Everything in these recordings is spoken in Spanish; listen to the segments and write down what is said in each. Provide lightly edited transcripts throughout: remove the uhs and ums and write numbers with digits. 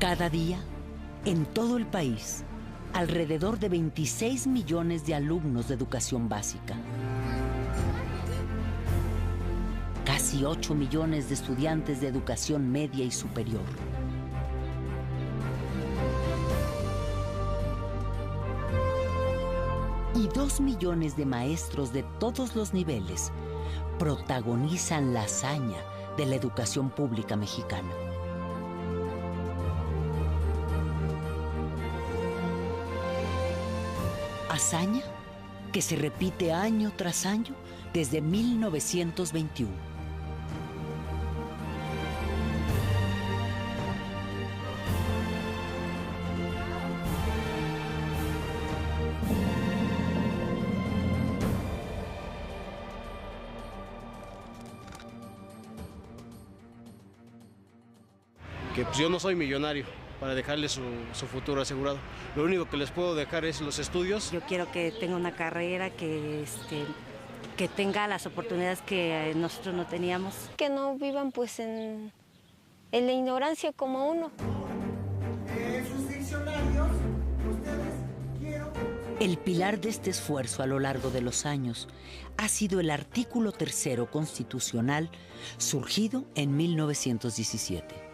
Cada día, en todo el país, alrededor de 26 millones de alumnos de educación básica, casi 8 millones de estudiantes de educación media y superior, y 2 millones de maestros de todos los niveles protagonizan la hazaña de la educación pública mexicana. Hazaña que se repite año tras año desde 1921. Que pues yo no soy millonario para dejarles su futuro asegurado. Lo único que les puedo dejar es los estudios. Yo quiero que tenga una carrera, que tenga las oportunidades que nosotros no teníamos. Que no vivan pues en la ignorancia como uno. Sus diccionarios, ustedes quiero... El pilar de este esfuerzo a lo largo de los años ha sido el artículo 3º constitucional surgido en 1917.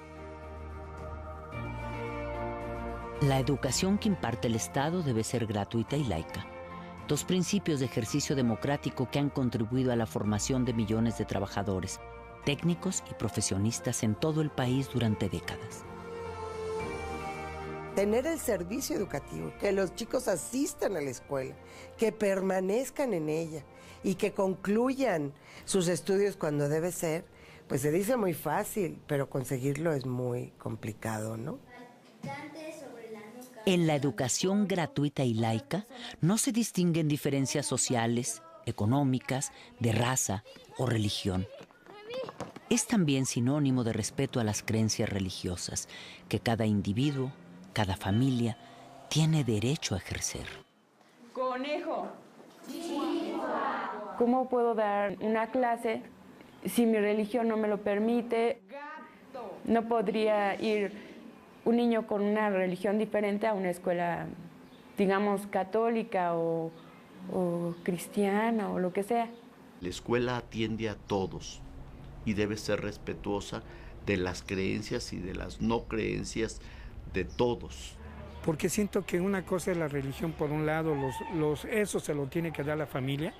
La educación que imparte el Estado debe ser gratuita y laica. 2 principios de ejercicio democrático que han contribuido a la formación de millones de trabajadores, técnicos y profesionistas en todo el país durante décadas. Tener el servicio educativo, que los chicos asistan a la escuela, que permanezcan en ella y que concluyan sus estudios cuando debe ser, pues se dice muy fácil, pero conseguirlo es muy complicado, ¿no? En la educación gratuita y laica no se distinguen diferencias sociales, económicas, de raza o religión. Es también sinónimo de respeto a las creencias religiosas que cada individuo, cada familia, tiene derecho a ejercer. Conejo. ¿Cómo puedo dar una clase si mi religión no me lo permite? No podría ir un niño con una religión diferente a una escuela, digamos, católica o cristiana o lo que sea. La escuela atiende a todos y debe ser respetuosa de las creencias y de las no creencias de todos. Porque siento que una cosa es la religión por un lado, eso se lo tiene que dar la familia,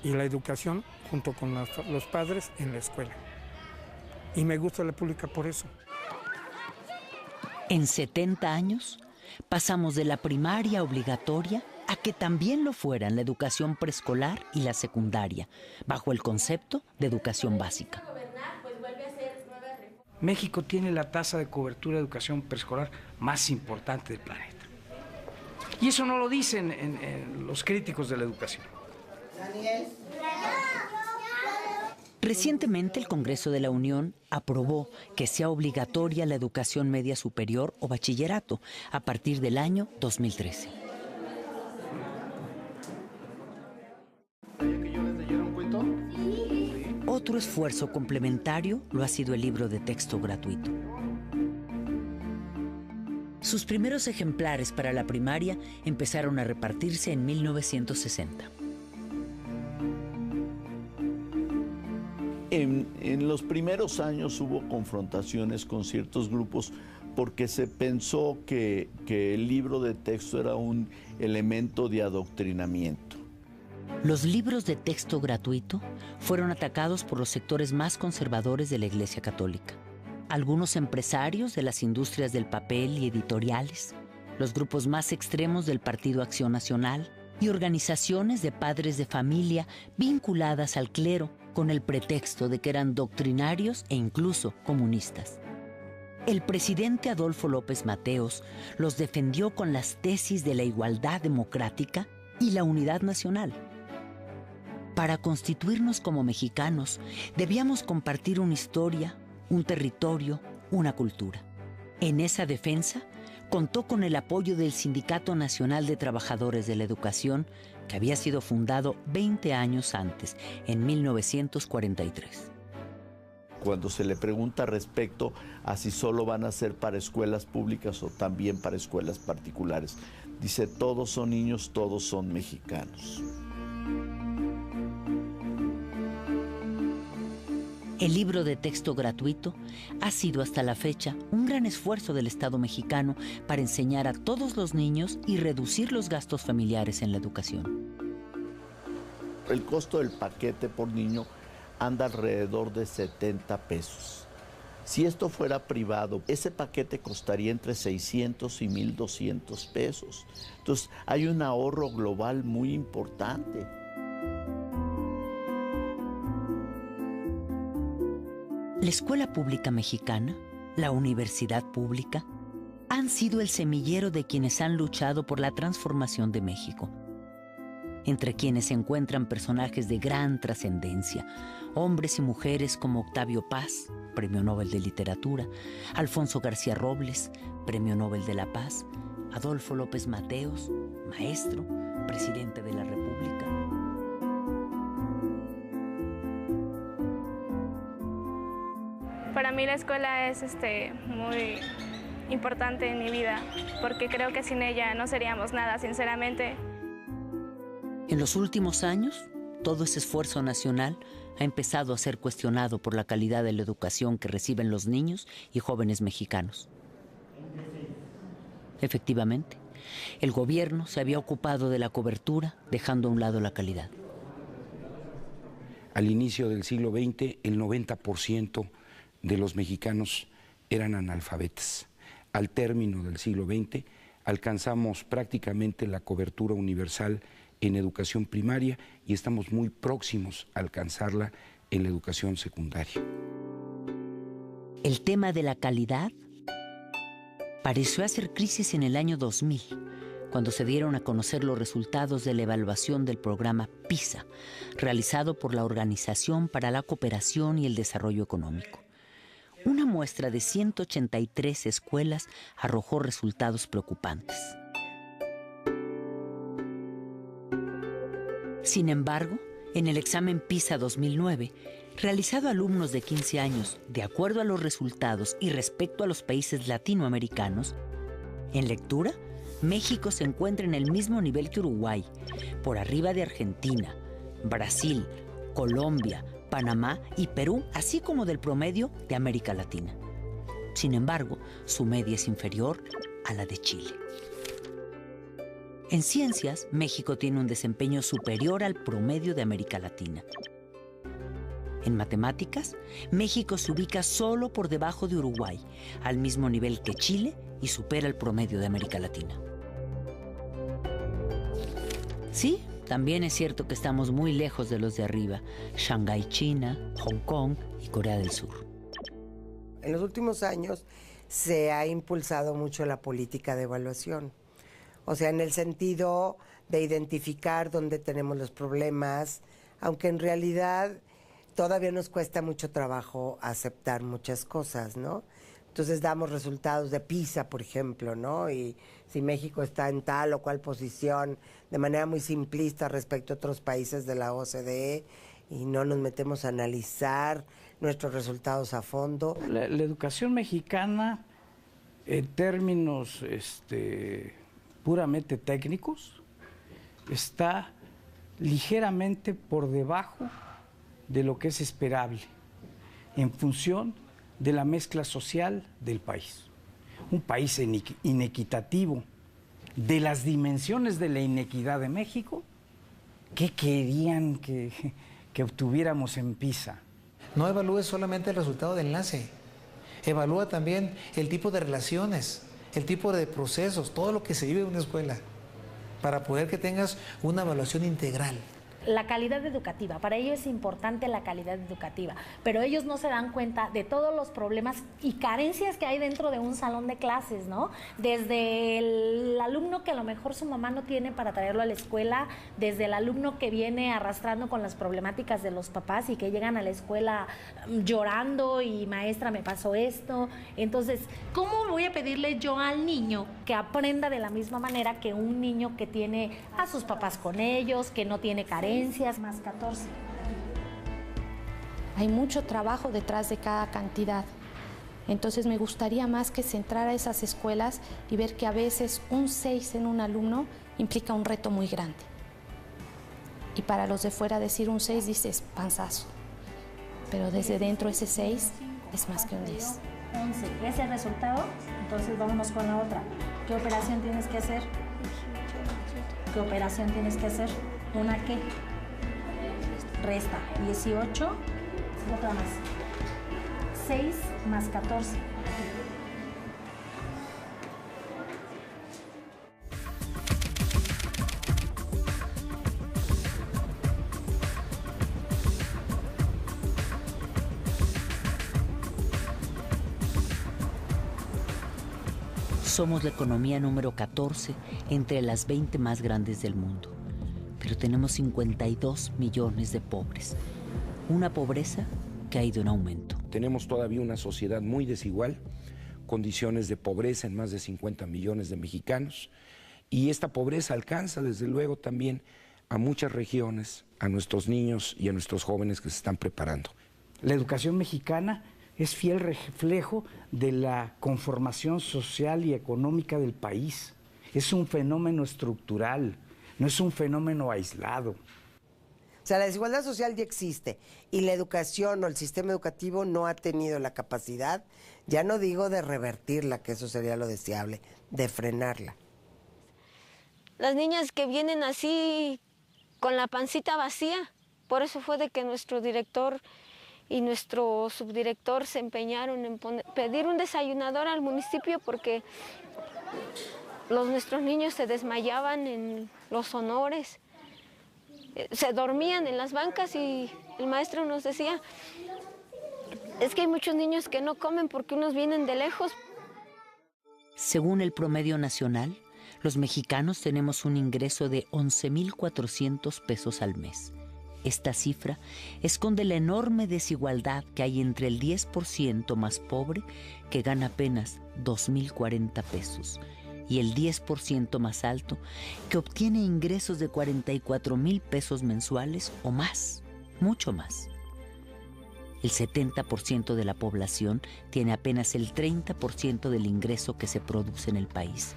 y la educación junto con los padres en la escuela. Y me gusta la pública por eso. En 70 años, pasamos de la primaria obligatoria a que también lo fueran la educación preescolar y la secundaria, bajo el concepto de educación básica. México tiene la tasa de cobertura de educación preescolar más importante del planeta. Y eso no lo dicen en los críticos de la educación. Daniel. Recientemente el Congreso de la Unión aprobó que sea obligatoria la educación media superior o bachillerato a partir del año 2013. ¿Que yo les leyera un cuento? Otro esfuerzo complementario lo ha sido el libro de texto gratuito. Sus primeros ejemplares para la primaria empezaron a repartirse en 1960. En los primeros años hubo confrontaciones con ciertos grupos porque se pensó que el libro de texto era un elemento de adoctrinamiento. Los libros de texto gratuito fueron atacados por los sectores más conservadores de la Iglesia Católica. Algunos empresarios de las industrias del papel y editoriales, los grupos más extremos del Partido Acción Nacional y organizaciones de padres de familia vinculadas al clero con el pretexto de que eran doctrinarios e incluso comunistas. El presidente Adolfo López Mateos los defendió con las tesis de la igualdad democrática y la unidad nacional. Para constituirnos como mexicanos, debíamos compartir una historia, un territorio, una cultura. En esa defensa, contó con el apoyo del Sindicato Nacional de Trabajadores de la Educación, que había sido fundado 20 años antes, en 1943. cuando se le pregunta respecto a si solo van a ser para escuelas públicas o también para escuelas particulares. Dice, todos son niños, todos son mexicanos. El libro de texto gratuito ha sido hasta la fecha un gran esfuerzo del Estado mexicano para enseñar a todos los niños y reducir los gastos familiares en la educación. El costo del paquete por niño anda alrededor de 70 pesos. Si esto fuera privado, ese paquete costaría entre 600 y 1,200 pesos. Entonces, hay un ahorro global muy importante. La escuela pública mexicana, la universidad pública, han sido el semillero de quienes han luchado por la transformación de México, entre quienes se encuentran personajes de gran trascendencia, hombres y mujeres como Octavio Paz, Premio Nobel de Literatura, Alfonso García Robles, Premio Nobel de la Paz, Adolfo López Mateos, maestro, presidente de la República. Para mí la escuela es muy importante en mi vida, porque creo que sin ella no seríamos nada, sinceramente. En los últimos años, todo ese esfuerzo nacional ha empezado a ser cuestionado por la calidad de la educación que reciben los niños y jóvenes mexicanos. Efectivamente, el gobierno se había ocupado de la cobertura, dejando a un lado la calidad. Al inicio del siglo XX, el 90% de los mexicanos eran analfabetas. Al término del siglo XX, alcanzamos prácticamente la cobertura universal en educación primaria y estamos muy próximos a alcanzarla en la educación secundaria. El tema de la calidad pareció hacer crisis en el año 2000, cuando se dieron a conocer los resultados de la evaluación del programa PISA, realizado por la Organización para la Cooperación y el Desarrollo Económico. Una muestra de 183 escuelas arrojó resultados preocupantes. Sin embargo, en el examen PISA 2009, realizado a alumnos de 15 años, de acuerdo a los resultados y respecto a los países latinoamericanos, en lectura, México se encuentra en el mismo nivel que Uruguay, por arriba de Argentina, Brasil, Colombia, Panamá y Perú, así como del promedio de América Latina. Sin embargo, su media es inferior a la de Chile. En ciencias, México tiene un desempeño superior al promedio de América Latina. En matemáticas, México se ubica solo por debajo de Uruguay, al mismo nivel que Chile, y supera el promedio de América Latina. Sí, también es cierto que estamos muy lejos de los de arriba, Shanghái, China, Hong Kong y Corea del Sur. En los últimos años se ha impulsado mucho la política de evaluación. O sea, en el sentido de identificar dónde tenemos los problemas, aunque en realidad todavía nos cuesta mucho trabajo aceptar muchas cosas, ¿no? Entonces damos resultados de PISA, por ejemplo, ¿no? Y si México está en tal o cual posición, de manera muy simplista respecto a otros países de la OCDE, y no nos metemos a analizar nuestros resultados a fondo. La educación mexicana, en términos puramente técnicos, está ligeramente por debajo de lo que es esperable en función de la mezcla social del país. Un país inequitativo, de las dimensiones de la inequidad de México, ¿qué querían que obtuviéramos en PISA? No evalúes solamente el resultado de enlace, evalúa también el tipo de relaciones, el tipo de procesos, todo lo que se vive en una escuela, para poder que tengas una evaluación integral. La calidad educativa, para ellos es importante la calidad educativa, pero ellos no se dan cuenta de todos los problemas y carencias que hay dentro de un salón de clases, ¿no? Desde el alumno que a lo mejor su mamá no tiene para traerlo a la escuela, desde el alumno que viene arrastrando con las problemáticas de los papás y que llegan a la escuela llorando y maestra me pasó esto. Entonces, ¿cómo voy a pedirle yo al niño que aprenda de la misma manera que un niño que tiene a sus papás con ellos, que no tiene carencias? Más 14. Hay mucho trabajo detrás de cada cantidad. Entonces me gustaría más que centrar a esas escuelas y ver que a veces un 6 en un alumno implica un reto muy grande. Y para los de fuera decir un 6 dices panzazo, pero desde dentro ese 6 es más que un 10. 11. ¿Ese resultado? Entonces vámonos con la otra. ¿Qué operación tienes que hacer? ¿Qué operación tienes que hacer? ¿Una qué? Resta. 18. Otra más. 6 más 14. Somos la economía número 14 entre las 20 más grandes del mundo, pero tenemos 52 millones de pobres. Una pobreza que ha ido en aumento. Tenemos todavía una sociedad muy desigual, condiciones de pobreza en más de 50 millones de mexicanos, y esta pobreza alcanza desde luego también a muchas regiones, a nuestros niños y a nuestros jóvenes que se están preparando. La educación mexicana es fiel reflejo de la conformación social y económica del país. Es un fenómeno estructural, no es un fenómeno aislado. O sea, la desigualdad social ya existe y la educación o el sistema educativo no ha tenido la capacidad, ya no digo de revertirla, que eso sería lo deseable, de frenarla. Las niñas que vienen así con la pancita vacía, por eso fue de que nuestro director y nuestro subdirector se empeñaron en pedir un desayunador al municipio porque nuestros niños se desmayaban en los honores, se dormían en las bancas y el maestro nos decía, es que hay muchos niños que no comen porque unos vienen de lejos. Según el promedio nacional, los mexicanos tenemos un ingreso de 11,400 pesos al mes. Esta cifra esconde la enorme desigualdad que hay entre el 10% más pobre, que gana apenas 2,040 pesos, y el 10% más alto, que obtiene ingresos de 44,000 pesos mensuales o más, mucho más. El 70% de la población tiene apenas el 30% del ingreso que se produce en el país,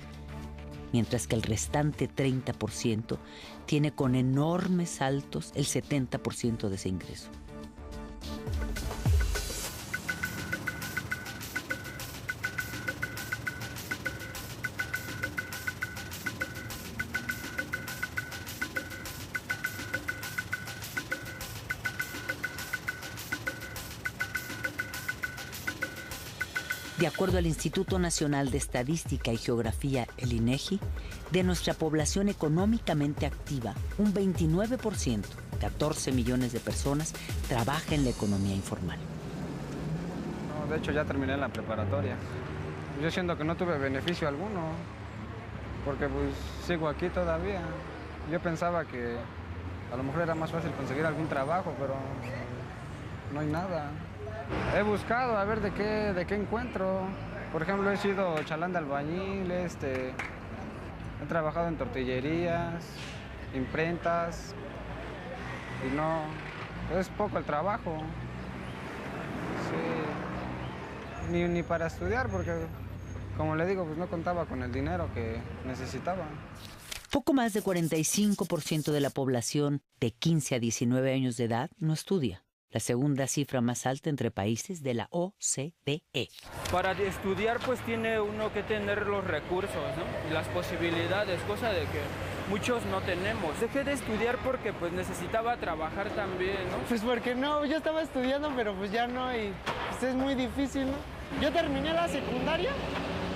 mientras que el restante 30% tiene con enormes saltos el 70% de ese ingreso. De acuerdo al Instituto Nacional de Estadística y Geografía, el INEGI, de nuestra población económicamente activa, un 29%, 14 millones de personas, trabaja en la economía informal. No, de hecho ya terminé la preparatoria. Yo siento que no tuve beneficio alguno, porque pues sigo aquí todavía. Yo pensaba que a lo mejor era más fácil conseguir algún trabajo, pero no hay nada. He buscado a ver de qué encuentro. Por ejemplo, he sido chalán de albañil, he trabajado en tortillerías, imprentas, y no, es poco el trabajo. Sí, ni para estudiar, porque como le digo, pues no contaba con el dinero que necesitaba. Poco más de 45% de la población de 15 a 19 años de edad no estudia. La segunda cifra más alta entre países de la OCDE. Para estudiar pues tiene uno que tener los recursos, ¿no? Y las posibilidades, cosa de que muchos no tenemos. Dejé de estudiar porque pues necesitaba trabajar también, ¿no? Pues porque no, yo estaba estudiando pero pues ya no y pues es muy difícil, ¿no? Yo terminé la secundaria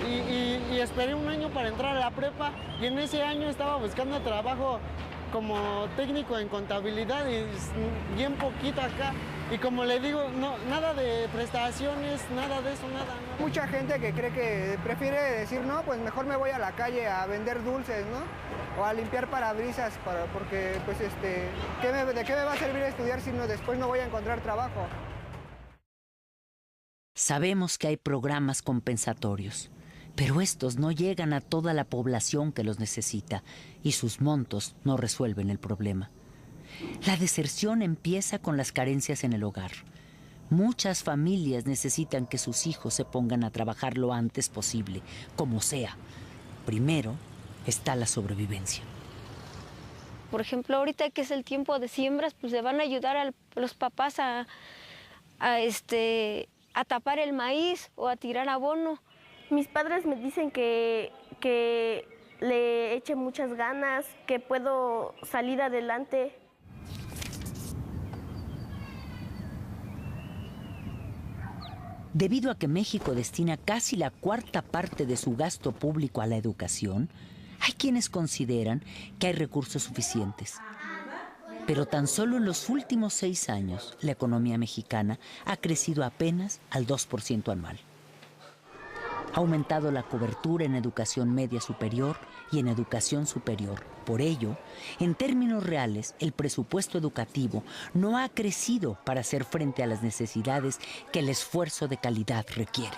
y esperé un año para entrar a la prepa y en ese año estaba buscando trabajo como técnico en contabilidad y bien poquito acá. Y como le digo, no, nada de prestaciones, nada de eso, nada. Mucha gente que cree que prefiere decir, no, pues mejor me voy a la calle a vender dulces, ¿no? O a limpiar parabrisas, porque pues ¿de qué me va a servir estudiar si después no voy a encontrar trabajo? Sabemos que hay programas compensatorios, pero estos no llegan a toda la población que los necesita y sus montos no resuelven el problema. La deserción empieza con las carencias en el hogar. Muchas familias necesitan que sus hijos se pongan a trabajar lo antes posible, como sea. Primero está la sobrevivencia. Por ejemplo, ahorita que es el tiempo de siembras, pues le van a ayudar a los papás a tapar el maíz o a tirar abono. Mis padres me dicen que le eche muchas ganas, que puedo salir adelante. Debido a que México destina casi la cuarta parte de su gasto público a la educación, hay quienes consideran que hay recursos suficientes. Pero tan solo en los últimos 6 años, la economía mexicana ha crecido apenas al 2% anual. Ha aumentado la cobertura en educación media superior y en educación superior. Por ello, en términos reales, el presupuesto educativo no ha crecido para hacer frente a las necesidades que el esfuerzo de calidad requiere.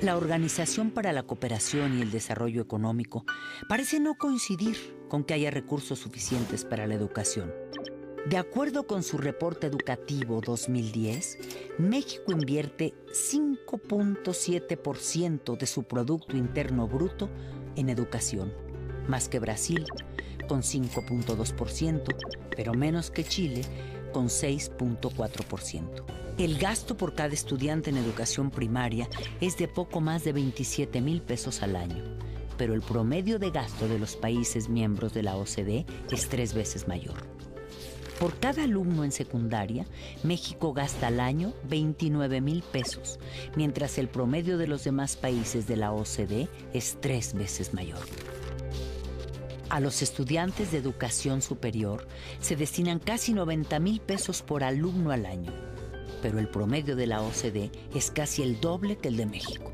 La Organización para la Cooperación y el Desarrollo Económico parece no coincidir con que haya recursos suficientes para la educación. De acuerdo con su reporte educativo 2010, México invierte 5.7% de su Producto Interno Bruto en educación, más que Brasil, con 5.2%, pero menos que Chile, con 6.4%. El gasto por cada estudiante en educación primaria es de poco más de 27,000 pesos al año, pero el promedio de gasto de los países miembros de la OCDE es 3 veces mayor. Por cada alumno en secundaria, México gasta al año 29,000 pesos, mientras el promedio de los demás países de la OCDE es 3 veces mayor. A los estudiantes de educación superior se destinan casi 90,000 pesos por alumno al año, pero el promedio de la OCDE es casi el doble que el de México.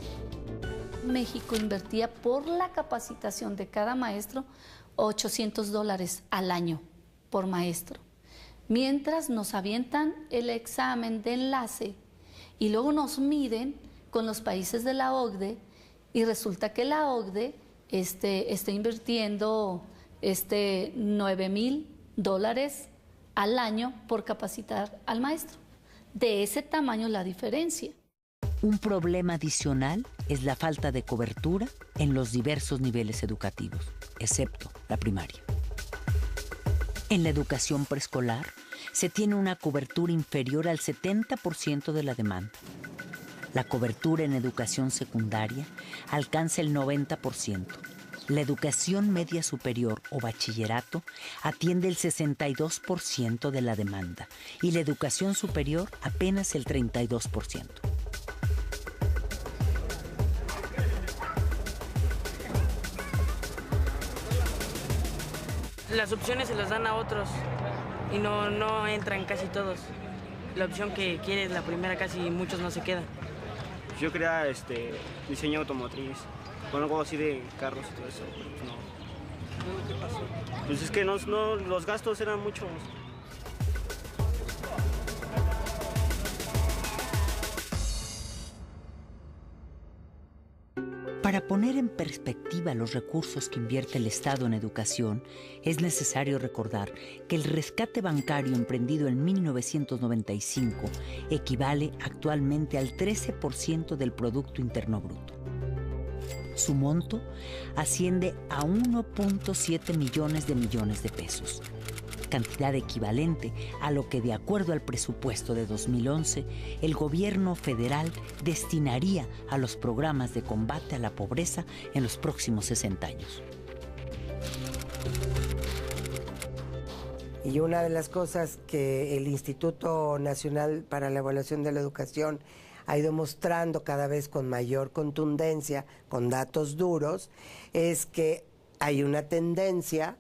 México invertía por la capacitación de cada maestro $800 al año por maestro, mientras nos avientan el examen de enlace y luego nos miden con los países de la OCDE y resulta que la OCDE está invirtiendo $9,000 al año por capacitar al maestro. De ese tamaño la diferencia. Un problema adicional es la falta de cobertura en los diversos niveles educativos, excepto la primaria. En la educación preescolar se tiene una cobertura inferior al 70% de la demanda. La cobertura en educación secundaria alcanza el 90%. La educación media superior o bachillerato atiende el 62% de la demanda y la educación superior apenas el 32%. Las opciones se las dan a otros y no entran casi todos. La opción que quiere la primera casi muchos no se quedan. Yo quería diseño automotriz, con algo así de carros y todo eso, no. ¿Qué pasó? Pues es que no, los gastos eran muchos. Para poner en perspectiva los recursos que invierte el Estado en educación, es necesario recordar que el rescate bancario emprendido en 1995 equivale actualmente al 13% del Producto Interno Bruto. Su monto asciende a 1.7 millones de pesos, cantidad equivalente a lo que, de acuerdo al presupuesto de 2011, el gobierno federal destinaría a los programas de combate a la pobreza en los próximos 60 años. Y una de las cosas que el Instituto Nacional para la Evaluación de la Educación ha ido mostrando cada vez con mayor contundencia, con datos duros, es que hay una tendencia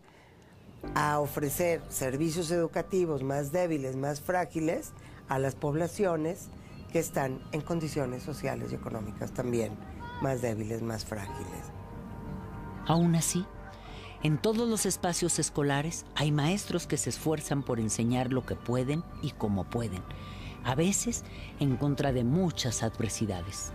a ofrecer servicios educativos más débiles, más frágiles a las poblaciones que están en condiciones sociales y económicas también más débiles, más frágiles. Aún así, en todos los espacios escolares hay maestros que se esfuerzan por enseñar lo que pueden y cómo pueden, a veces en contra de muchas adversidades.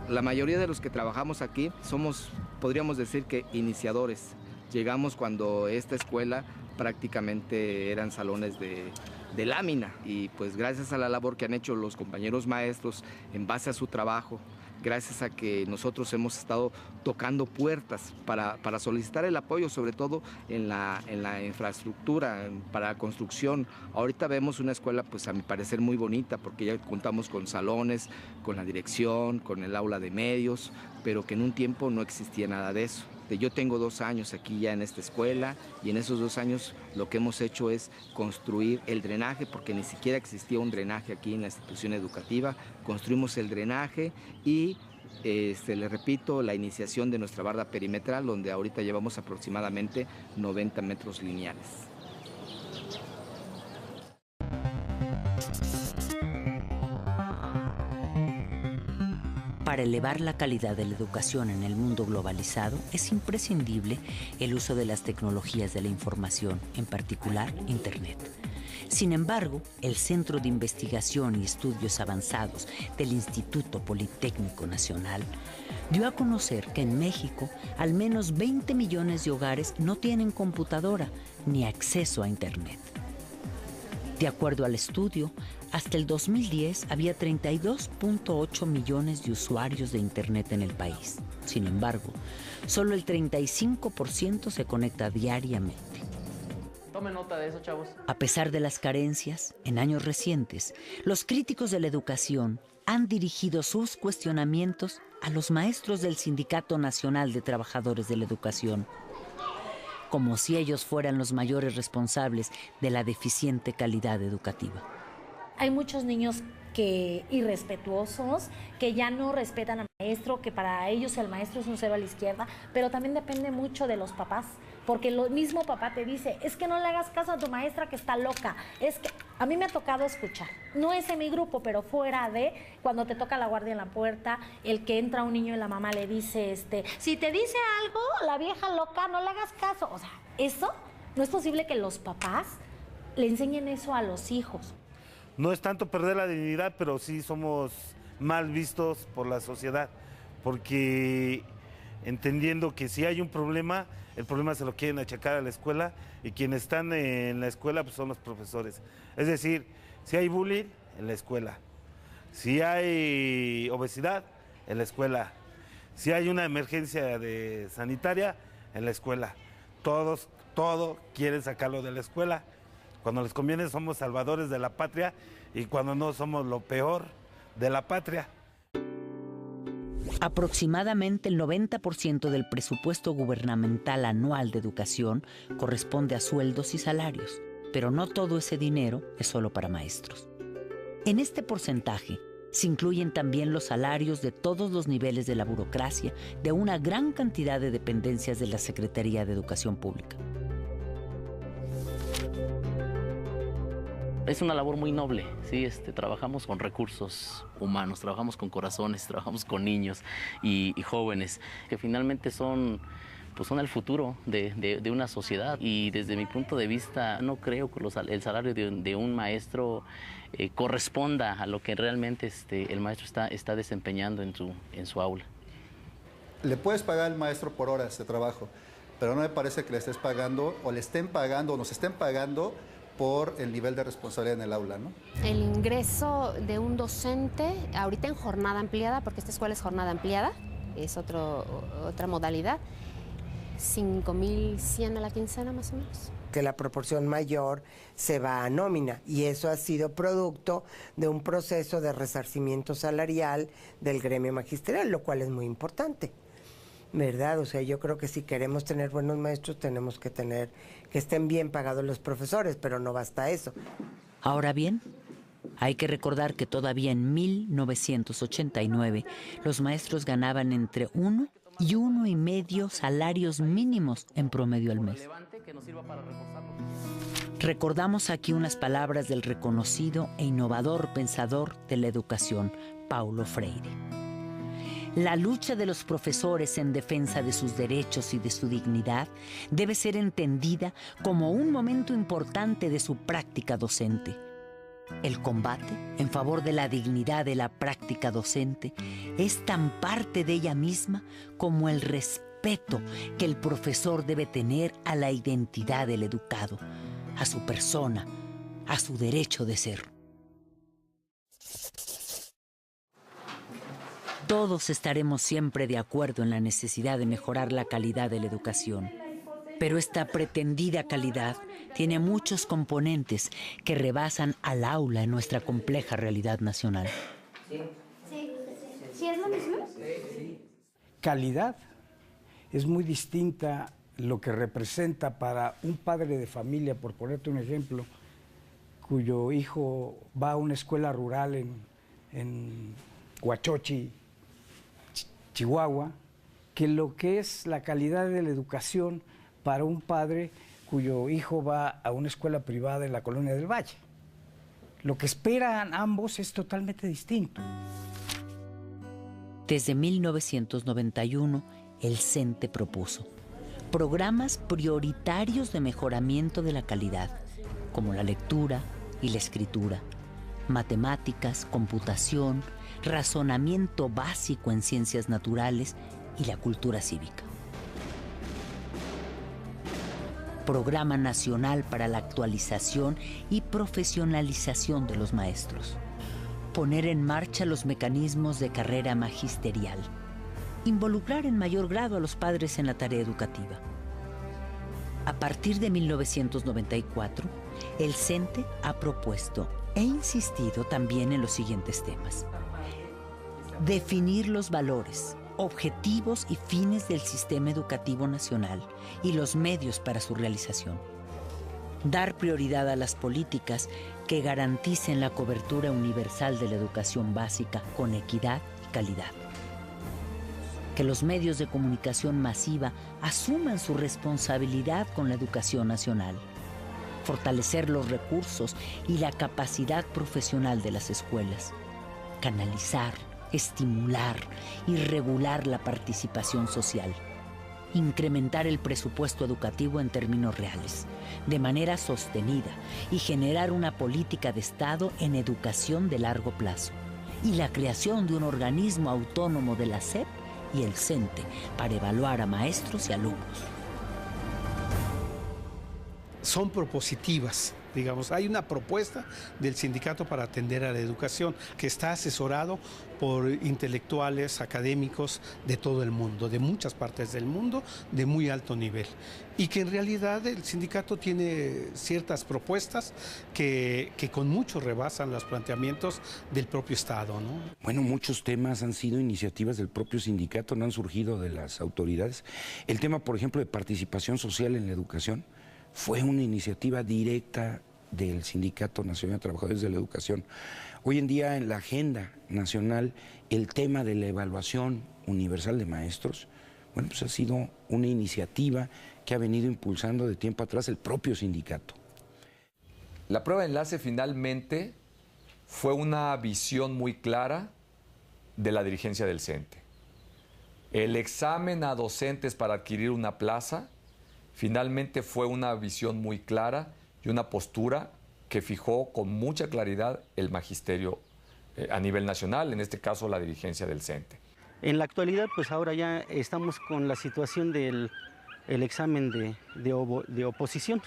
La mayoría de los que trabajamos aquí somos, podríamos decir que iniciadores. Llegamos cuando esta escuela prácticamente eran salones de lámina, y pues gracias a la labor que han hecho los compañeros maestros en base a su trabajo, gracias a que nosotros hemos estado tocando puertas para solicitar el apoyo, sobre todo en la infraestructura, para la construcción. Ahorita vemos una escuela, pues a mi parecer muy bonita, porque ya contamos con salones, con la dirección, con el aula de medios, pero que en un tiempo no existía nada de eso. Yo tengo 2 años aquí ya en esta escuela, y en esos 2 años lo que hemos hecho es construir el drenaje, porque ni siquiera existía un drenaje aquí en la institución educativa. Construimos el drenaje y, le repito, la iniciación de nuestra barda perimetral, donde ahorita llevamos aproximadamente 90 metros lineales. Para elevar la calidad de la educación en el mundo globalizado, es imprescindible el uso de las tecnologías de la información, en particular Internet. Sin embargo, el Centro de Investigación y Estudios Avanzados del Instituto Politécnico Nacional dio a conocer que en México al menos 20 millones de hogares no tienen computadora ni acceso a Internet. De acuerdo al estudio, hasta el 2010 había 32.8 millones de usuarios de Internet en el país. Sin embargo, solo el 35% se conecta diariamente. Tomen nota de eso, chavos. A pesar de las carencias, en años recientes, los críticos de la educación han dirigido sus cuestionamientos a los maestros del Sindicato Nacional de Trabajadores de la Educación, como si ellos fueran los mayores responsables de la deficiente calidad educativa. Hay muchos niños irrespetuosos, que ya no respetan al maestro, que para ellos el maestro es un cero a la izquierda, pero también depende mucho de los papás, porque el mismo papá te dice, es que no le hagas caso a tu maestra que está loca, es que a mí me ha tocado escuchar, no es en mi grupo, pero fuera de, cuando te toca la guardia en la puerta, el que entra un niño y la mamá le dice, si te dice algo, la vieja loca, no le hagas caso. O sea, eso no es posible que los papás le enseñen eso a los hijos. No es tanto perder la dignidad, pero sí somos mal vistos por la sociedad, porque entendiendo que si hay un problema, el problema se lo quieren achacar a la escuela, y quienes están en la escuela pues son los profesores. Es decir, si hay bullying, en la escuela. Si hay obesidad, en la escuela. Si hay una emergencia sanitaria, en la escuela. Todo quieren sacarlo de la escuela. Cuando les conviene somos salvadores de la patria, y cuando no somos lo peor de la patria. Aproximadamente el 90% del presupuesto gubernamental anual de educación corresponde a sueldos y salarios, pero no todo ese dinero es solo para maestros. En este porcentaje se incluyen también los salarios de todos los niveles de la burocracia de una gran cantidad de dependencias de la Secretaría de Educación Pública. Es una labor muy noble, ¿sí? Trabajamos con recursos humanos, trabajamos con corazones, trabajamos con niños y jóvenes, que finalmente son el futuro de una sociedad. Y desde mi punto de vista, no creo que el salario de un maestro corresponda a lo que realmente el maestro está desempeñando en su aula. Le puedes pagar al maestro por horas de trabajo, pero no me parece que le estés pagando, o le estén pagando, o nos estén pagando por el nivel de responsabilidad en el aula, ¿no? El ingreso de un docente, ahorita en jornada ampliada, porque esta escuela es jornada ampliada, es otra modalidad, 5,100 a la quincena más o menos. Que la proporción mayor se va a nómina, y eso ha sido producto de un proceso de resarcimiento salarial del gremio magisterial, lo cual es muy importante, ¿verdad? O sea, yo creo que si queremos tener buenos maestros, tenemos que tener que estén bien pagados los profesores, pero no basta eso. Ahora bien, hay que recordar que todavía en 1989 los maestros ganaban entre 1 y 1,5 salarios mínimos en promedio al mes. Recordamos aquí unas palabras del reconocido e innovador pensador de la educación, Paulo Freire. La lucha de los profesores en defensa de sus derechos y de su dignidad debe ser entendida como un momento importante de su práctica docente. El combate en favor de la dignidad de la práctica docente es tan parte de ella misma como el respeto respeto que el profesor debe tener a la identidad del educado, a su persona, a su derecho de ser. Todos estaremos siempre de acuerdo en la necesidad de mejorar la calidad de la educación, pero esta pretendida calidad tiene muchos componentes que rebasan al aula en nuestra compleja realidad nacional. ¿Sí es lo mismo? Calidad es muy distinta lo que representa para un padre de familia, por ponerte un ejemplo, cuyo hijo va a una escuela rural en Huachochi, Chihuahua, que lo que es la calidad de la educación para un padre cuyo hijo va a una escuela privada en la Colonia del Valle. Lo que esperan ambos es totalmente distinto. Desde 1991, el CENTE propuso programas prioritarios de mejoramiento de la calidad, como la lectura y la escritura, matemáticas, computación, razonamiento básico en ciencias naturales y la cultura cívica. Programa Nacional para la Actualización y Profesionalización de los Maestros. Poner en marcha los mecanismos de carrera magisterial. Involucrar en mayor grado a los padres en la tarea educativa. A partir de 1994, el CENTE ha propuesto e insistido también en los siguientes temas. Definir los valores, objetivos y fines del sistema educativo nacional y los medios para su realización. Dar prioridad a las políticas que garanticen la cobertura universal de la educación básica con equidad y calidad. Que los medios de comunicación masiva asuman su responsabilidad con la educación nacional. Fortalecer los recursos y la capacidad profesional de las escuelas. Canalizar, estimular y regular la participación social. Incrementar el presupuesto educativo en términos reales, de manera sostenida, y generar una política de Estado en educación de largo plazo. Y la creación de un organismo autónomo de la SEP y el CENTE para evaluar a maestros y alumnos. Son propositivas, digamos. Hay una propuesta del sindicato para atender a la educación que está asesorado por intelectuales, académicos de todo el mundo, de muchas partes del mundo, de muy alto nivel. Y que en realidad el sindicato tiene ciertas propuestas que con mucho rebasan los planteamientos del propio Estado, ¿no? Bueno, muchos temas han sido iniciativas del propio sindicato, no han surgido de las autoridades. El tema, por ejemplo, de participación social en la educación fue una iniciativa directa del Sindicato Nacional de Trabajadores de la Educación. Hoy en día en la agenda nacional el tema de la evaluación universal de maestros, bueno, pues ha sido una iniciativa que ha venido impulsando de tiempo atrás el propio sindicato. La prueba de enlace finalmente fue una visión muy clara de la dirigencia del CENTE. El examen a docentes para adquirir una plaza finalmente fue una visión muy clara y una postura que fijó con mucha claridad el magisterio a nivel nacional, en este caso la dirigencia del CENTE. En la actualidad, pues ahora ya estamos con la situación del examen de oposición,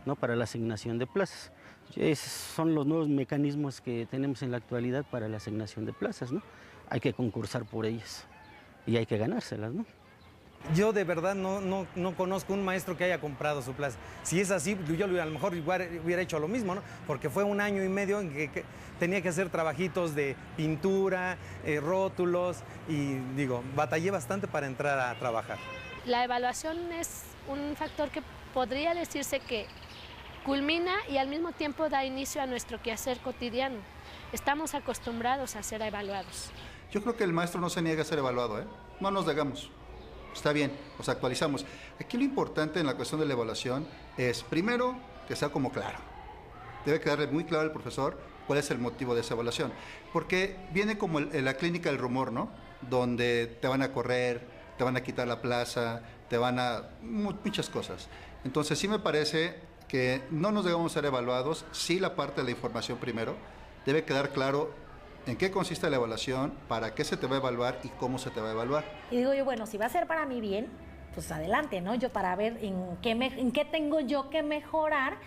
¿no?, para la asignación de plazas. Son los nuevos mecanismos que tenemos en la actualidad para la asignación de plazas, ¿no? Hay que concursar por ellas y hay que ganárselas, ¿no? Yo de verdad no conozco un maestro que haya comprado su plaza. Si es así, yo a lo mejor hubiera hecho lo mismo, ¿no? Porque fue 1 año y medio en que tenía que hacer trabajitos de pintura, rótulos, y digo, batallé bastante para entrar a trabajar. La evaluación es un factor que podría decirse que culmina y al mismo tiempo da inicio a nuestro quehacer cotidiano. Estamos acostumbrados a ser evaluados. Yo creo que el maestro no se niega a ser evaluado, ¿eh? No nos negamos. Está bien, nos actualizamos. Aquí lo importante en la cuestión de la evaluación es, primero, que sea como claro. Debe quedarle muy claro al profesor cuál es el motivo de esa evaluación. Porque viene como la clínica del rumor, ¿no? Donde te van a correr, te van a quitar la plaza, te van a... muchas cosas. Entonces sí me parece que no nos debemos ser evaluados, sí la parte de la información primero. Debe quedar claro en qué consiste la evaluación, para qué se te va a evaluar y cómo se te va a evaluar. Y digo yo, bueno, si va a ser para mi bien, pues adelante, ¿no? Yo para ver en qué tengo yo que mejorar,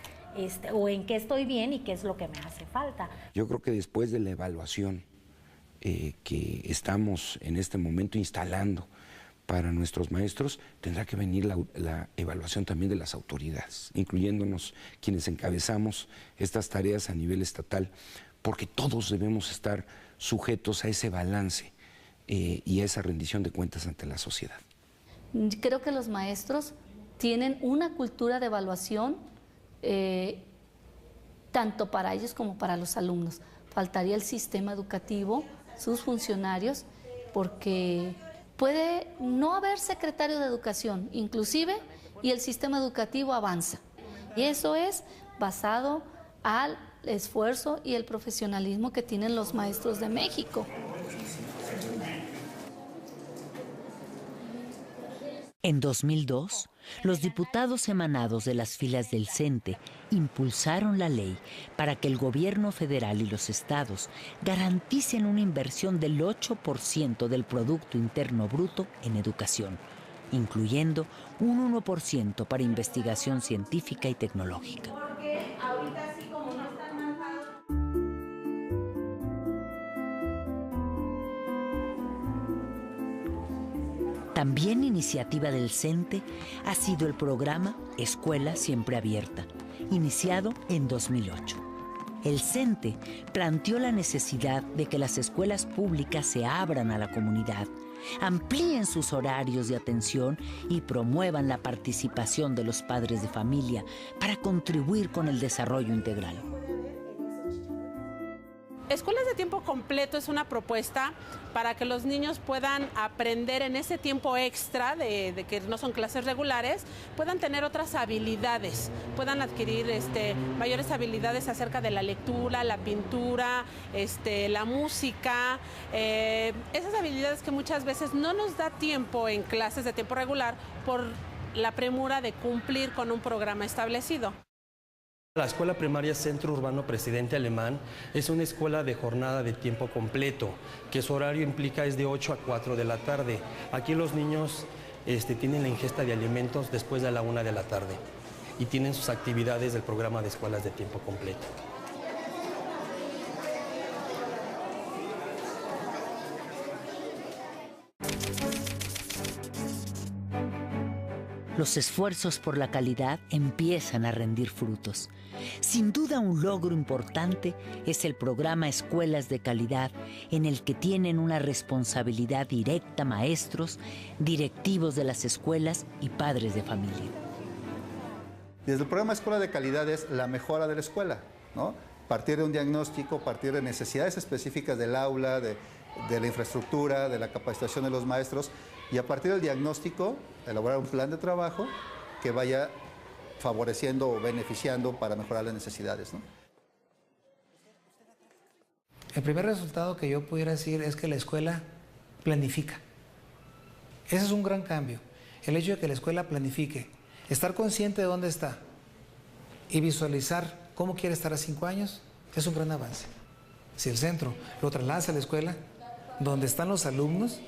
o en qué estoy bien y qué es lo que me hace falta. Yo creo que después de la evaluación que estamos en este momento instalando para nuestros maestros, tendrá que venir la evaluación también de las autoridades, incluyéndonos quienes encabezamos estas tareas a nivel estatal, porque todos debemos estar sujetos a ese balance y a esa rendición de cuentas ante la sociedad. Creo que los maestros tienen una cultura de evaluación tanto para ellos como para los alumnos. Faltaría el sistema educativo, sus funcionarios, porque puede no haber secretario de educación, inclusive, y el sistema educativo avanza. Y eso es basado al esfuerzo y el profesionalismo que tienen los maestros de México. En 2002, los diputados emanados de las filas del CENTE impulsaron la ley para que el gobierno federal y los estados garanticen una inversión del 8% del Producto Interno Bruto en educación, incluyendo un 1% para investigación científica y tecnológica. También iniciativa del CENTE ha sido el programa Escuela Siempre Abierta, iniciado en 2008. El CENTE planteó la necesidad de que las escuelas públicas se abran a la comunidad, amplíen sus horarios de atención y promuevan la participación de los padres de familia para contribuir con el desarrollo integral. Escuelas de tiempo completo es una propuesta para que los niños puedan aprender en ese tiempo extra de que no son clases regulares, puedan tener otras habilidades, puedan adquirir mayores habilidades acerca de la lectura, la pintura, la música, esas habilidades que muchas veces no nos da tiempo en clases de tiempo regular por la premura de cumplir con un programa establecido. La Escuela Primaria Centro Urbano Presidente Alemán es una escuela de jornada de tiempo completo, que su horario implica es de 8 a 4 de la tarde. Aquí los niños tienen la ingesta de alimentos después de la 1 de la tarde y tienen sus actividades del programa de escuelas de tiempo completo. Los esfuerzos por la calidad empiezan a rendir frutos. Sin duda, un logro importante es el programa Escuelas de Calidad, en el que tienen una responsabilidad directa maestros, directivos de las escuelas y padres de familia. Desde el programa Escuela de Calidad es la mejora de la escuela, ¿no? Partir de un diagnóstico, partir de necesidades específicas del aula, de la infraestructura, de la capacitación de los maestros, y a partir del diagnóstico elaborar un plan de trabajo que vaya favoreciendo o beneficiando para mejorar las necesidades, ¿no? El primer resultado que yo pudiera decir es que la escuela planifica. Ese es un gran cambio. El hecho de que la escuela planifique, estar consciente de dónde está y visualizar cómo quiere estar a 5 años, es un gran avance. Si el centro lo traslada a la escuela, donde están los alumnos,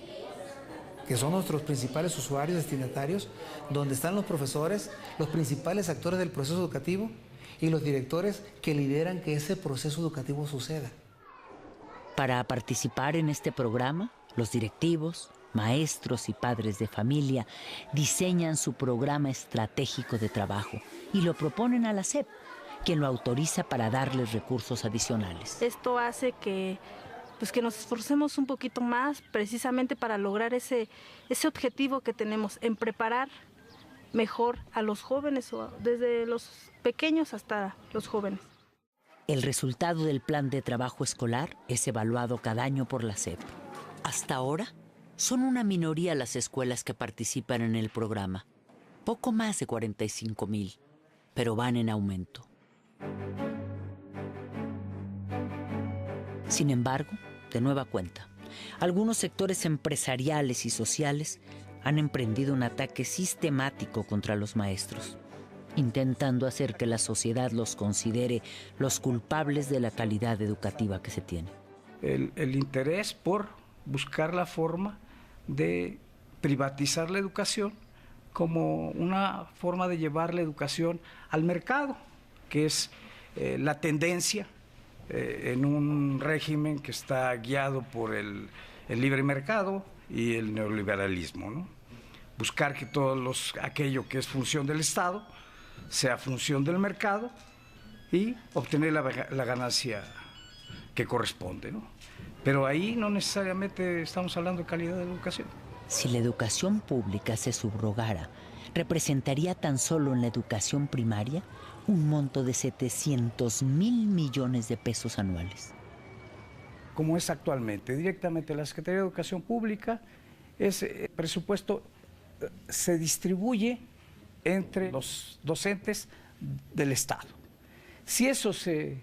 que son nuestros principales usuarios destinatarios, donde están los profesores, los principales actores del proceso educativo y los directores que lideran que ese proceso educativo suceda. Para participar en este programa, los directivos, maestros y padres de familia diseñan su programa estratégico de trabajo y lo proponen a la SEP, quien lo autoriza para darles recursos adicionales. Esto hace que nos esforcemos un poquito más precisamente para lograr ese objetivo que tenemos en preparar mejor a los jóvenes, desde los pequeños hasta los jóvenes. El resultado del plan de trabajo escolar es evaluado cada año por la SEP. Hasta ahora, son una minoría las escuelas que participan en el programa, poco más de 45,000, pero van en aumento. Sin embargo, de nueva cuenta, algunos sectores empresariales y sociales han emprendido un ataque sistemático contra los maestros, intentando hacer que la sociedad los considere los culpables de la calidad educativa que se tiene. El interés por buscar la forma de privatizar la educación como una forma de llevar la educación al mercado, que es la tendencia en un régimen que está guiado por el libre mercado y el neoliberalismo, ¿no? Buscar que aquello que es función del Estado sea función del mercado y obtener la ganancia que corresponde, ¿no? Pero ahí no necesariamente estamos hablando de calidad de educación. Si la educación pública se subrogara, representaría tan solo en la educación primaria un monto de 700,000 millones de pesos anuales. Como es actualmente, directamente la Secretaría de Educación Pública, ese presupuesto se distribuye entre los docentes del Estado. Si eso se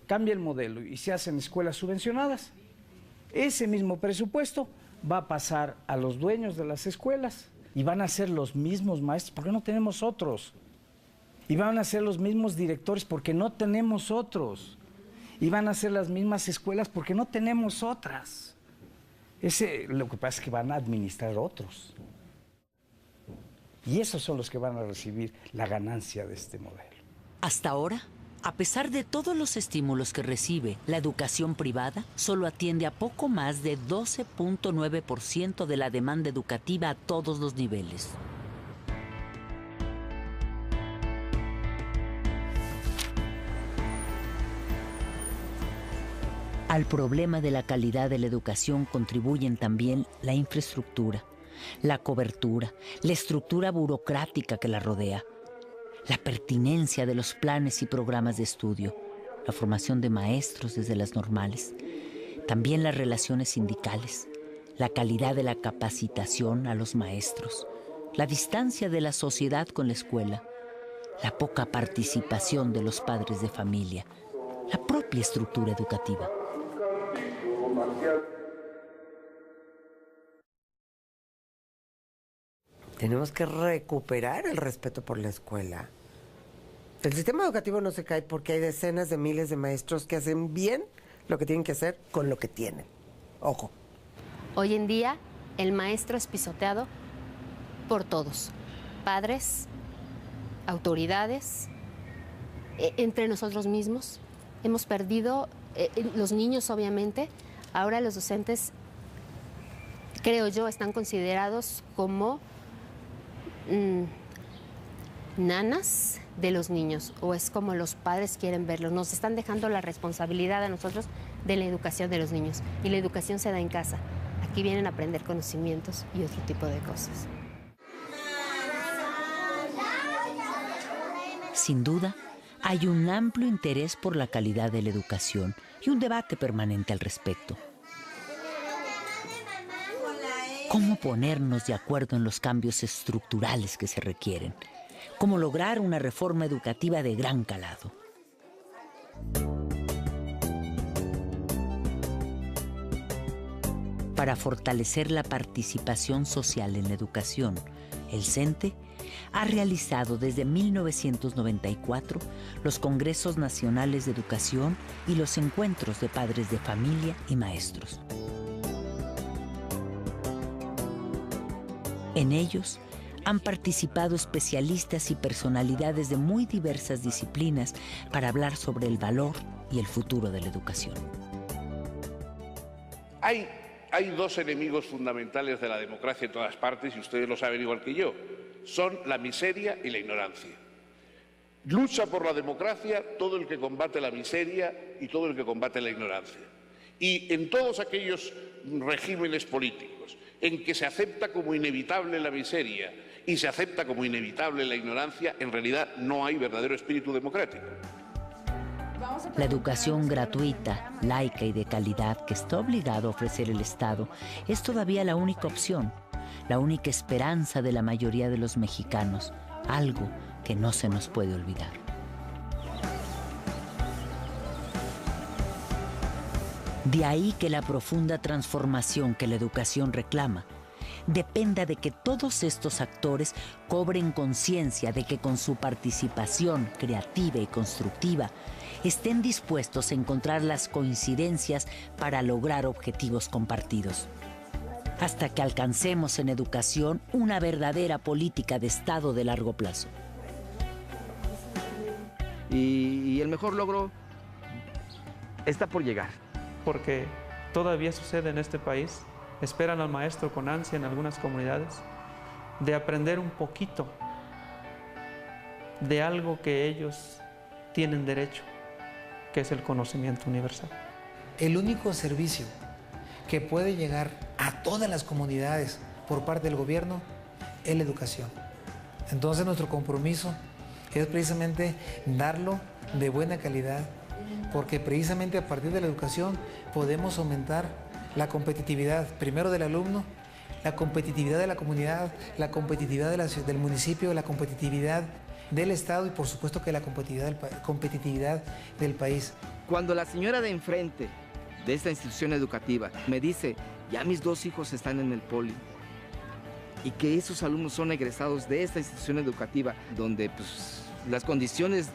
cambia el modelo y se hacen escuelas subvencionadas, ese mismo presupuesto va a pasar a los dueños de las escuelas y van a ser los mismos maestros, porque no tenemos otros. Y van a ser los mismos directores, porque no tenemos otros. Y van a ser las mismas escuelas, porque no tenemos otras. Lo que pasa es que van a administrar otros. Y esos son los que van a recibir la ganancia de este modelo. Hasta ahora, a pesar de todos los estímulos que recibe, la educación privada solo atiende a poco más de 12.9% de la demanda educativa a todos los niveles. Al problema de la calidad de la educación contribuyen también la infraestructura, la cobertura, la estructura burocrática que la rodea, la pertinencia de los planes y programas de estudio, la formación de maestros desde las normales, también las relaciones sindicales, la calidad de la capacitación a los maestros, la distancia de la sociedad con la escuela, la poca participación de los padres de familia, la propia estructura educativa. Tenemos que recuperar el respeto por la escuela. El sistema educativo no se cae porque hay decenas de miles de maestros que hacen bien lo que tienen que hacer con lo que tienen. Ojo. Hoy en día, el maestro es pisoteado por todos. Padres, autoridades, entre nosotros mismos. Hemos perdido, los niños obviamente, ahora los docentes, creo yo, están considerados como nanas de los niños, o es como los padres quieren verlos. Nos están dejando la responsabilidad a nosotros de la educación de los niños, y la educación se da en casa. Aquí vienen a aprender conocimientos y otro tipo de cosas. Sin duda, hay un amplio interés por la calidad de la educación y un debate permanente al respecto. ¿Cómo ponernos de acuerdo en los cambios estructurales que se requieren? ¿Cómo lograr una reforma educativa de gran calado? Para fortalecer la participación social en la educación, el CENTE ha realizado desde 1994 los Congresos Nacionales de Educación y los encuentros de padres de familia y maestros. En ellos han participado especialistas y personalidades de muy diversas disciplinas para hablar sobre el valor y el futuro de la educación. Hay dos enemigos fundamentales de la democracia en todas partes, y ustedes lo saben igual que yo. Son la miseria y la ignorancia. Lucha por la democracia todo el que combate la miseria y todo el que combate la ignorancia. Y en todos aquellos regímenes políticos en que se acepta como inevitable la miseria y se acepta como inevitable la ignorancia, en realidad no hay verdadero espíritu democrático. La educación gratuita, laica y de calidad que está obligado a ofrecer el Estado es todavía la única opción, la única esperanza de la mayoría de los mexicanos, algo que no se nos puede olvidar. De ahí que la profunda transformación que la educación reclama dependa de que todos estos actores cobren conciencia de que con su participación creativa y constructiva estén dispuestos a encontrar las coincidencias para lograr objetivos compartidos. hasta que alcancemos en educación una verdadera política de Estado de largo plazo. Y el mejor logro está por llegar. Porque todavía sucede en este país, esperan al maestro con ansia en algunas comunidades, de aprender un poquito de algo que ellos tienen derecho, que es el conocimiento universal. El único servicio que puede llegar a todas las comunidades por parte del gobierno es la educación. Entonces nuestro compromiso es precisamente darlo de buena calidad, porque precisamente a partir de la educación podemos aumentar la competitividad, primero del alumno, la competitividad de la comunidad, la competitividad del municipio, la competitividad del Estado y por supuesto que la competitividad del país. Cuando la señora de enfrente de esta institución educativa me dice, ya mis 2 hijos están en el poli, y que esos alumnos son egresados de esta institución educativa, donde pues, las condiciones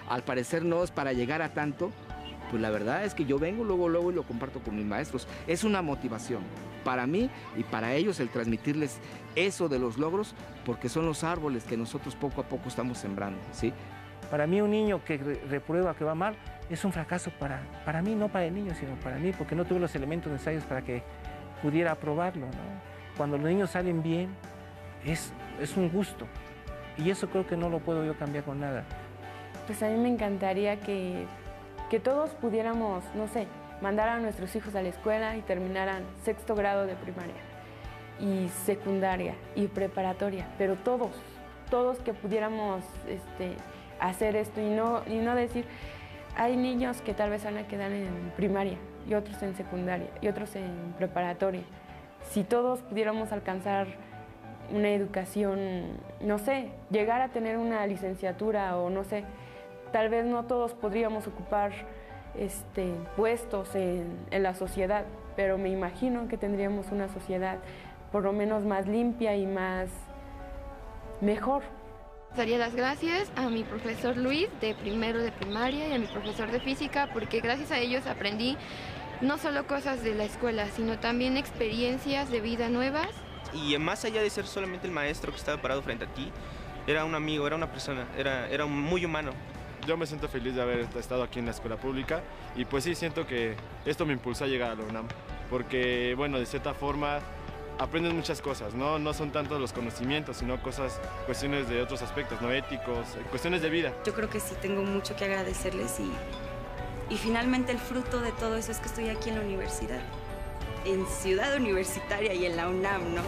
al parecer no es para llegar a tanto, pues la verdad es que yo vengo luego y lo comparto con mis maestros. Es una motivación para mí y para ellos el transmitirles eso de los logros, porque son los árboles que nosotros poco a poco estamos sembrando, ¿sí? Para mí un niño que reprueba, que va mal, es un fracaso para mí, no para el niño, sino para mí, porque no tuve los elementos necesarios para que pudiera aprobarlo, ¿no? Cuando los niños salen bien, es un gusto. Y eso creo que no lo puedo yo cambiar con nada. Pues a mí me encantaría que todos pudiéramos, no sé, mandar a nuestros hijos a la escuela y terminaran 6º grado de primaria y secundaria y preparatoria, pero todos que pudiéramos hacer esto y no decir, hay niños que tal vez van a quedar en primaria y otros en secundaria y otros en preparatoria. Si todos pudiéramos alcanzar una educación, no sé, llegar a tener una licenciatura o no sé, tal vez no todos podríamos ocupar puestos en la sociedad, pero me imagino que tendríamos una sociedad por lo menos más limpia y más mejor. Daría las gracias a mi profesor Luis de primero de primaria y a mi profesor de física, porque gracias a ellos aprendí no solo cosas de la escuela, sino también experiencias de vida nuevas. Y más allá de ser solamente el maestro que estaba parado frente a ti, era un amigo, era una persona, era muy humano. Yo me siento feliz de haber estado aquí en la escuela pública y pues sí siento que esto me impulsó a llegar a la UNAM, porque bueno, de cierta forma aprendes muchas cosas, no son tanto los conocimientos, sino cuestiones de otros aspectos, no éticos, cuestiones de vida. Yo creo que sí tengo mucho que agradecerles y finalmente el fruto de todo eso es que estoy aquí en la universidad, en Ciudad Universitaria y en la UNAM, ¿no?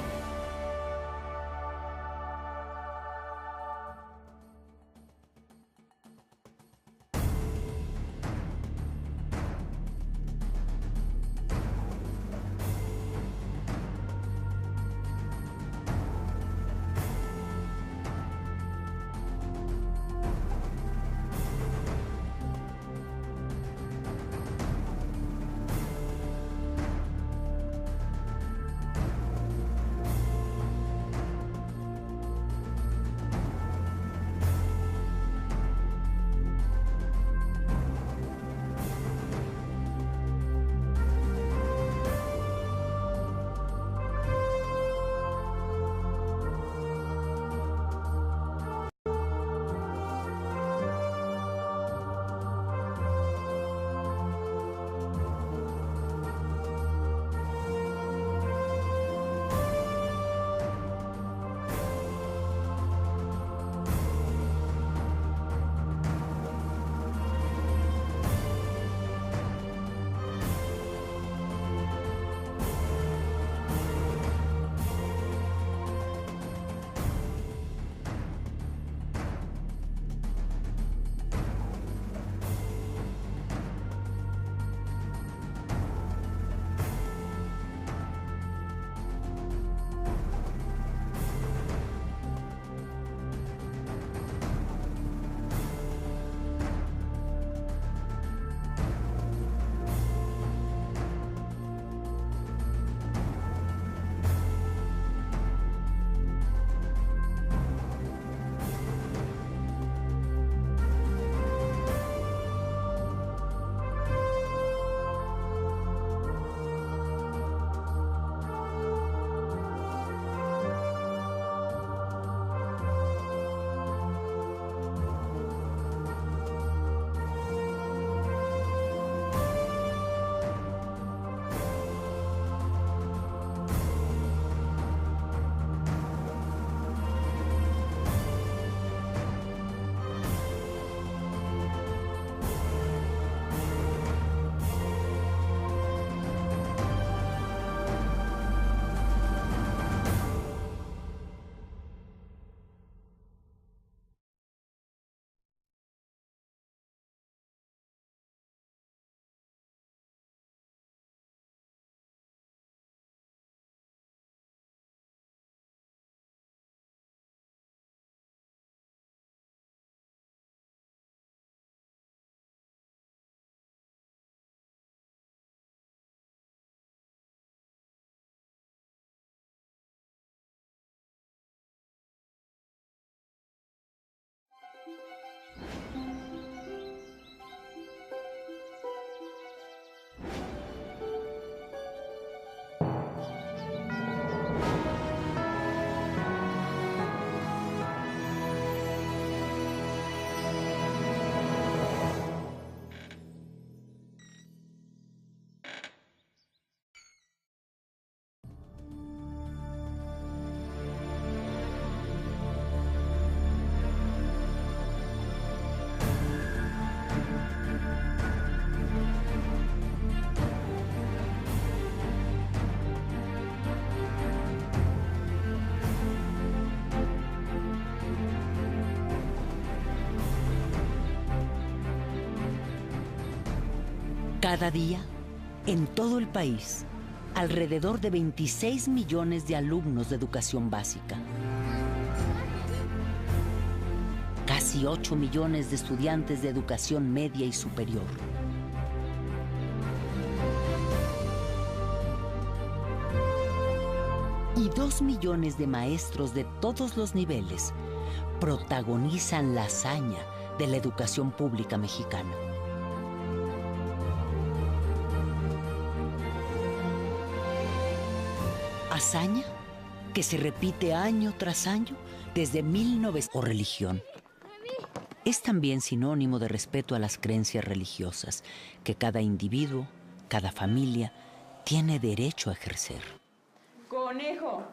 Cada día, en todo el país, alrededor de 26 millones de alumnos de educación básica. Casi 8 millones de estudiantes de educación media y superior. Y 2 millones de maestros de todos los niveles protagonizan la hazaña de la educación pública mexicana. Hazaña que se repite año tras año desde 1900. O religión. Es también sinónimo de respeto a las creencias religiosas que cada individuo, cada familia, tiene derecho a ejercer. Conejo.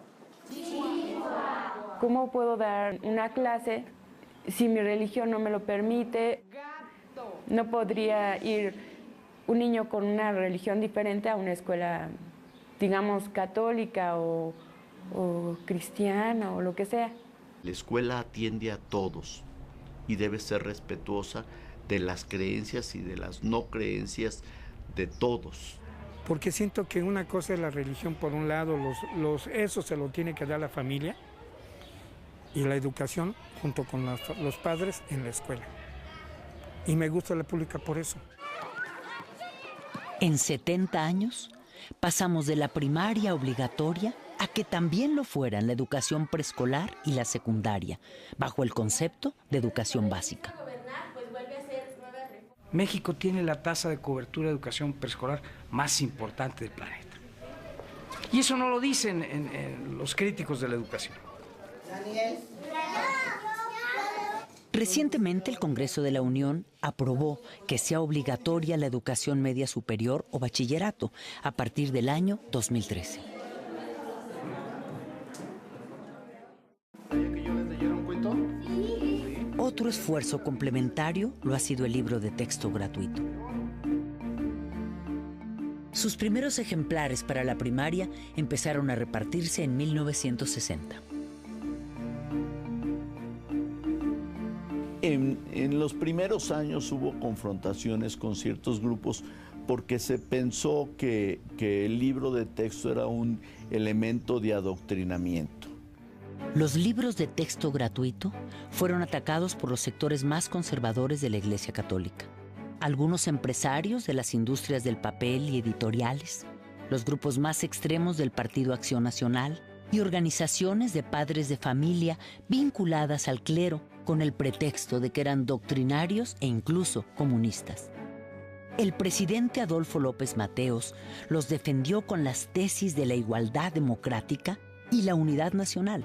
¿Cómo puedo dar una clase si mi religión no me lo permite? Gato. No podría ir un niño con una religión diferente a una escuela, digamos, católica o cristiana o lo que sea. La escuela atiende a todos y debe ser respetuosa de las creencias y de las no creencias de todos. Porque siento que una cosa es la religión por un lado, eso se lo tiene que dar la familia, y la educación junto con los padres en la escuela. Y me gusta la pública por eso. En 70 años, pasamos de la primaria obligatoria a que también lo fueran la educación preescolar y la secundaria, bajo el concepto de educación básica. México tiene la tasa de cobertura de educación preescolar más importante del planeta. Y eso no lo dicen los críticos de la educación. Recientemente el Congreso de la Unión aprobó que sea obligatoria la educación media superior o bachillerato a partir del año 2013. Otro esfuerzo complementario lo ha sido el libro de texto gratuito. Sus primeros ejemplares para la primaria empezaron a repartirse en 1960. En los primeros años hubo confrontaciones con ciertos grupos porque se pensó que el libro de texto era un elemento de adoctrinamiento. Los libros de texto gratuito fueron atacados por los sectores más conservadores de la Iglesia Católica. Algunos empresarios de las industrias del papel y editoriales, los grupos más extremos del Partido Acción Nacional y organizaciones de padres de familia vinculadas al clero con el pretexto de que eran doctrinarios e incluso comunistas. El presidente Adolfo López Mateos los defendió con las tesis de la igualdad democrática y la unidad nacional.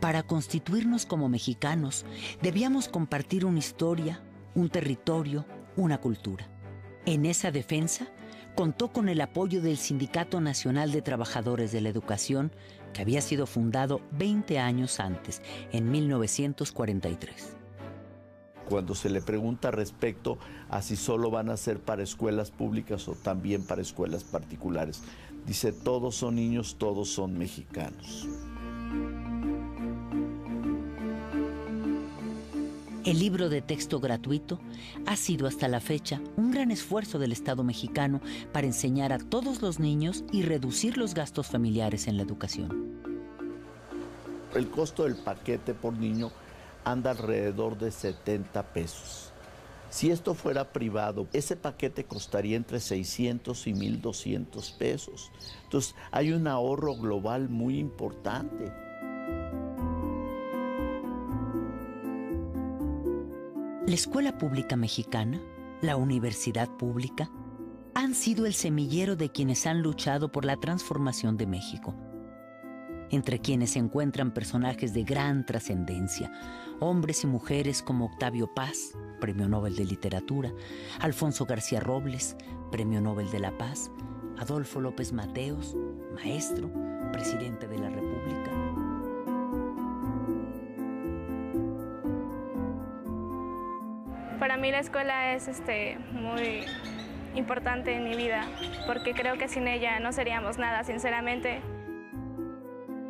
Para constituirnos como mexicanos, debíamos compartir una historia, un territorio, una cultura. En esa defensa, contó con el apoyo del Sindicato Nacional de Trabajadores de la Educación, que había sido fundado 20 años antes, en 1943. Cuando se le pregunta respecto a si solo van a ser para escuelas públicas o también para escuelas particulares, dice: todos son niños, todos son mexicanos. El libro de texto gratuito ha sido hasta la fecha un gran esfuerzo del Estado mexicano para enseñar a todos los niños y reducir los gastos familiares en la educación. El costo del paquete por niño anda alrededor de 70 pesos. Si esto fuera privado, ese paquete costaría entre 600 y 1,200 pesos. Entonces, hay un ahorro global muy importante. La escuela pública mexicana, la universidad pública, han sido el semillero de quienes han luchado por la transformación de México, entre quienes se encuentran personajes de gran trascendencia, hombres y mujeres como Octavio Paz, Premio Nobel de Literatura, Alfonso García Robles, Premio Nobel de la Paz, Adolfo López Mateos, maestro, presidente de la República. Para mí la escuela es muy importante en mi vida, porque creo que sin ella no seríamos nada, sinceramente.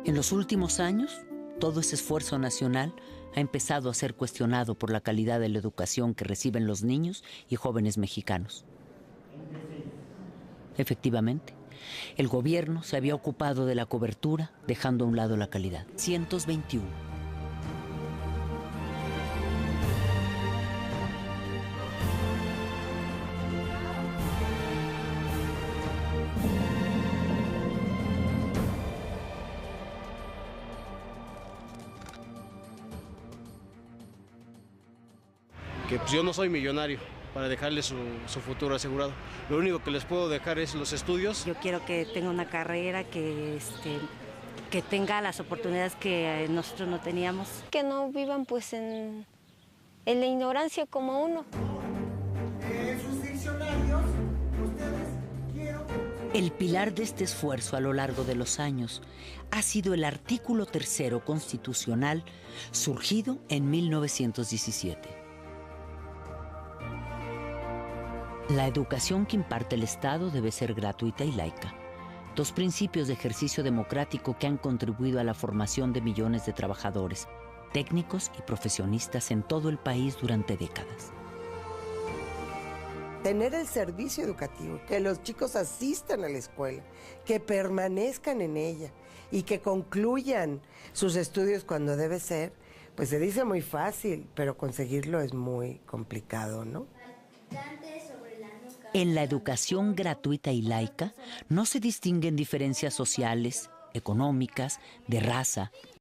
En los últimos años, todo ese esfuerzo nacional ha empezado a ser cuestionado por la calidad de la educación que reciben los niños y jóvenes mexicanos. Efectivamente, el gobierno se había ocupado de la cobertura, dejando a un lado la calidad. 121. Que pues yo no soy millonario para dejarles su futuro asegurado. Lo único que les puedo dejar es los estudios. Yo quiero que tenga una carrera, que tenga las oportunidades que nosotros no teníamos. Que no vivan pues en la ignorancia como uno. Sus diccionarios, ustedes quiero... El pilar de este esfuerzo a lo largo de los años ha sido el artículo 3º constitucional surgido en 1917. La educación que imparte el Estado debe ser gratuita y laica. Dos principios de ejercicio democrático que han contribuido a la formación de millones de trabajadores, técnicos y profesionistas en todo el país durante décadas. Tener el servicio educativo, que los chicos asistan a la escuela, que permanezcan en ella y que concluyan sus estudios cuando debe ser, pues se dice muy fácil, pero conseguirlo es muy complicado, ¿no? En la educación gratuita y laica no se distinguen diferencias sociales, económicas, de raza,